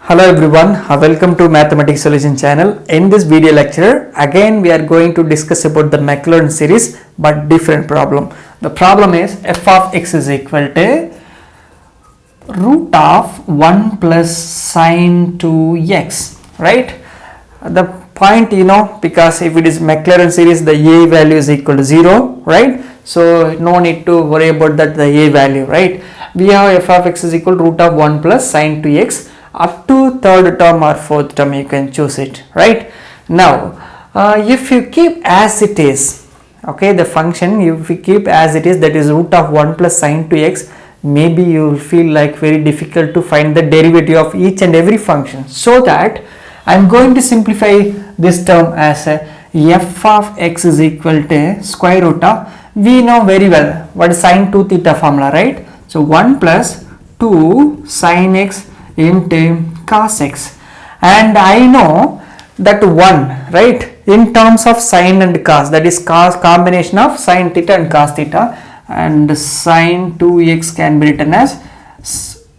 Hello everyone, welcome to Mathematics Solution channel. In this video lecture, again we are going to discuss about the Maclaurin series but different problem. The problem is f of x is equal to root of 1 plus sine 2x, right? The point because if it is Maclaurin series, the a value is equal to 0, right? So no need to worry about that, the a value, right? We have f of x is equal to root of 1 plus sine 2x. Up to third term or fourth term you can choose it, right? Now if you keep as it is, okay, the function if you keep as it is, that is root of 1 plus sine 2x, maybe you will feel like very difficult to find the derivative of each and every function. So that I am going to simplify this term as f of x is equal to square root of, we know very well what is sine 2 theta formula, right? So 1 plus 2 sine x into cos x, and I know that 1, right, in terms of sine and cos, that is cos combination of sine theta and cos theta, and sine 2x can be written as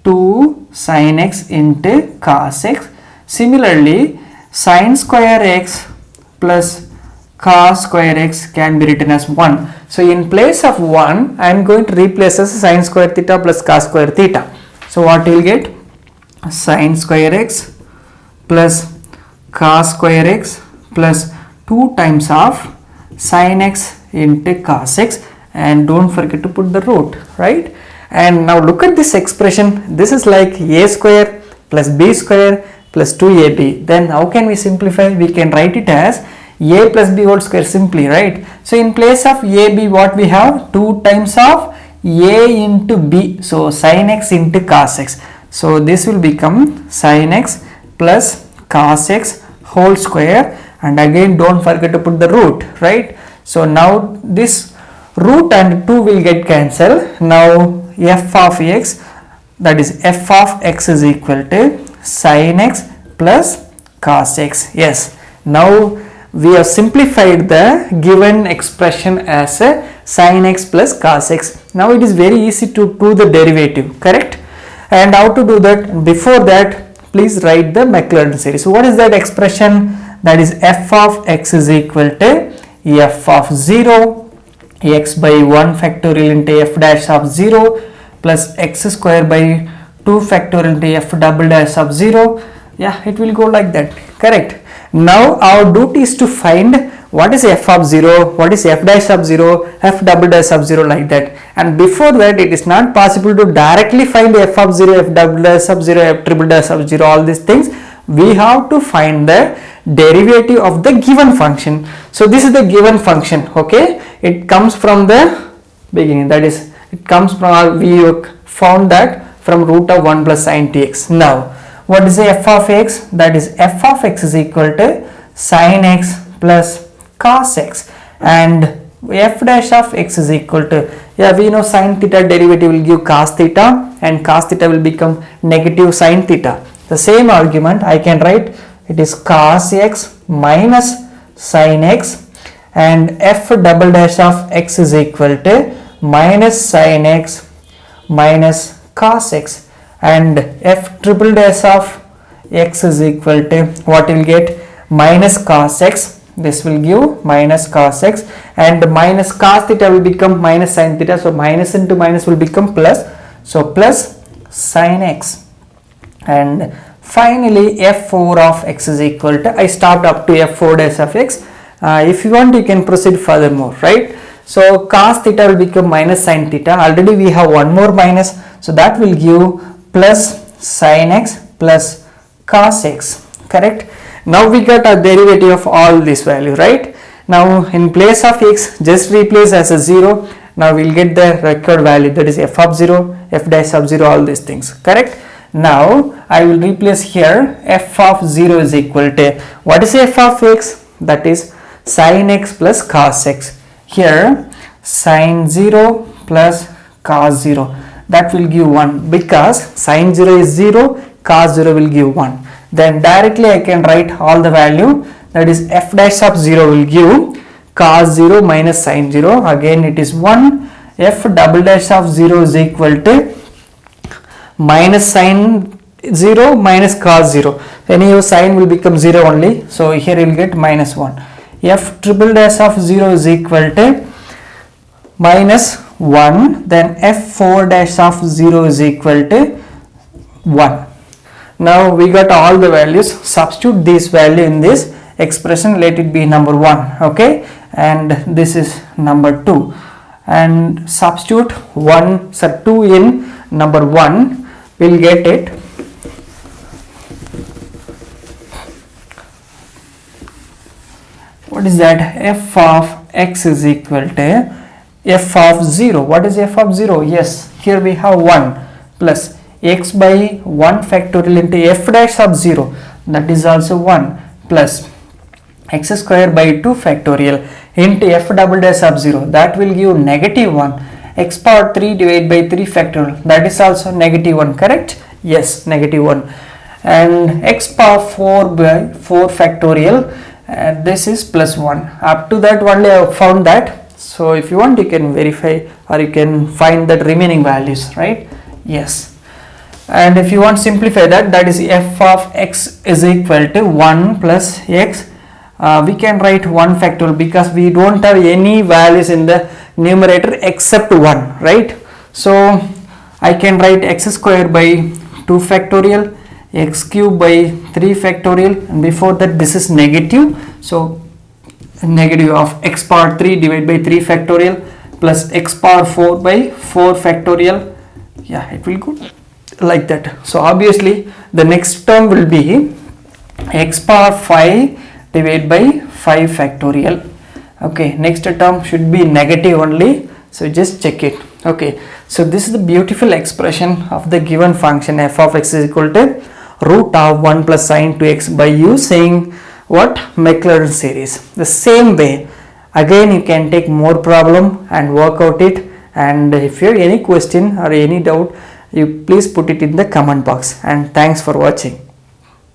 2 sine x into cos x. Similarly, sine square x plus cos square x can be written as 1. So in place of 1 I am going to replace as sine square theta plus cos square theta. So what you will get? Sine square x plus cos square x plus 2 times of sine x into cos x, and don't forget to put the root, right? And now look at this expression. This is like a square plus b square plus 2ab. Then how can we simplify? We can write it as a plus b whole square simply, right? So in place of ab, what we have? 2 times of a into b, so sine x into cos x. So this will become sine x plus cos x whole square, and again don't forget to put the root, right? So now this root and 2 will get cancelled. Now f of x, that is f of x is equal to sine x plus cos x. Yes, now we have simplified the given expression as a sine x plus cos x. Now it is very easy to do the derivative, correct? And how to do that? Before that, please write the Maclaurin series. So what is that expression? That is f of x is equal to f of 0 x by 1 factorial into f dash of 0 plus x square by 2 factorial into f double dash of 0. Yeah, it will go like that, correct? Now our duty is to find what is f of 0, what is f dash of 0, f double dash of 0, like that. And before that, it is not possible to directly find f of 0, f double dash of 0, f triple dash of 0, all these things. We have to find the derivative of the given function. So this is the given function, okay? It comes from the beginning, that is, it comes from, we found that from root of 1 plus sine tx. Now, what is the f of x? That is f of x is equal to sine x plus cos x, and f dash of x is equal to, yeah, we know sine theta derivative will give cos theta, and cos theta will become negative sine theta. The same argument I can write, it is cos x minus sine x, and f double dash of x is equal to minus sine x minus cos x, and f triple dash of x is equal to, what you will get? Minus cos x. This will give minus cos x, and minus cos theta will become minus sine theta, so minus into minus will become plus, so plus sine x. And finally f4 of x is equal to, I stopped up to f4 dash of x. If you want, you can proceed furthermore, right? So cos theta will become minus sine theta. Already we have one more minus, so that will give plus sine x plus cos x, correct? Now we got a derivative of all this value, right? Now in place of x, just replace as a 0. Now we will get the required value, that is f of 0, f dash of 0, all these things, correct? Now I will replace here f of 0 is equal to, what is f of x? That is sine x plus cos x. Here sine 0 plus cos 0, that will give 1, because sine 0 is 0, cos 0 will give 1. Then directly I can write all the value, that is f dash of 0 will give cos 0 minus sine 0, again it is 1, f double dash of 0 is equal to minus sine 0 minus cos 0. Anyhow, sign will become 0 only. So here you will get minus 1. F triple dash of 0 is equal to minus 1. Then F4 dash of 0 is equal to 1. Now we got all the values. Substitute this value in this expression. Let it be number 1. Okay. And this is number 2. And substitute 2 in number 1. We'll get it. What is that? F of x is equal to f of 0. What is f of 0? Yes, here we have 1 plus x by 1 factorial into f dash of 0, that is also 1, plus x square by 2 factorial into f double dash of 0, that will give negative 1, x power 3 divided by 3 factorial, that is also negative 1, correct? Yes, negative 1. And x power 4 by 4 factorial, this is plus 1. Up to that only I have found that. So if you want, you can verify or you can find that remaining values, right? Yes. And if you want to simplify that, that is f of x is equal to 1 plus x. We can write 1 factorial because we don't have any values in the numerator except 1, right? So I can write x square by 2 factorial, x cube by 3 factorial, and before that this is negative. So negative of x power 3 divided by 3 factorial plus x power 4 by 4 factorial. Yeah, it will go like that. So obviously the next term will be x power 5 divided by 5 factorial. Okay, next term should be negative only. So just check it. Okay, so this is the beautiful expression of the given function f of x is equal to root of 1 plus sine 2x by using what? Maclaurin series. The same way again you can take more problem and work out it, and if you have any question or any doubt, you please put it in the comment box, and thanks for watching.